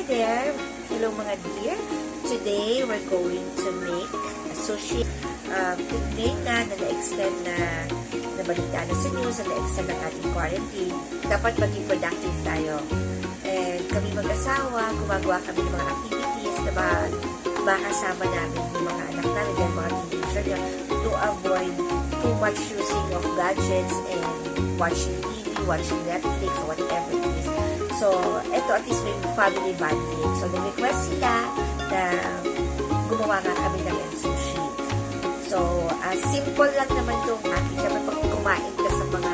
there! Hello mga dear! Today, we're going to make a sushi. Ngayon nga na na-extend na nabalita na sa news na na-extend ang ating quarantine. Dapat maging productive tayo. And kami mag-asawa, gumagawa kami ng mga activities na makasama namin yung mga anak namin and mga teenager to avoid too much using of gadgets and watching TV, watching Netflix, or whatever it is. So, ito at least may family bonding. So, nag-request sila na gumawa nga kami ng sushi. So, simple lang naman itong aking. Siyempre, pag kumain ka sa mga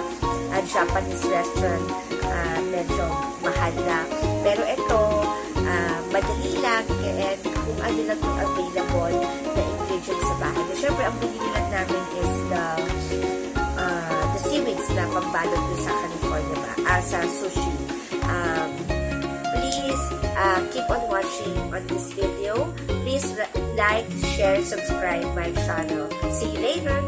Japanese restaurant, medyo mahal na. Pero ito, madali lang and kung ano lang yung available na ingredients sa bahay. So, siyempre, ang pinili lang namin is the seaweeds na pambalot dun sa California sa sushi. Please keep on watching on this video. Please like, share, subscribe my channel. See you later!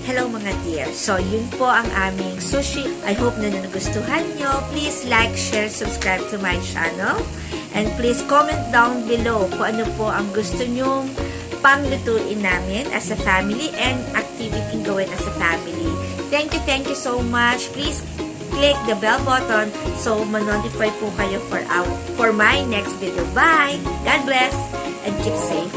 Hello mga dear. So, yun po ang aming sushi. I hope na nagustuhan nyo. Please like, share, subscribe to my channel. And please comment down below kung ano po ang gusto nyong panglutuin namin as a family and activity gawin as a family. Thank you so much. Please click the bell button so ma-notify po kayo for my next video. Bye! God bless and keep safe.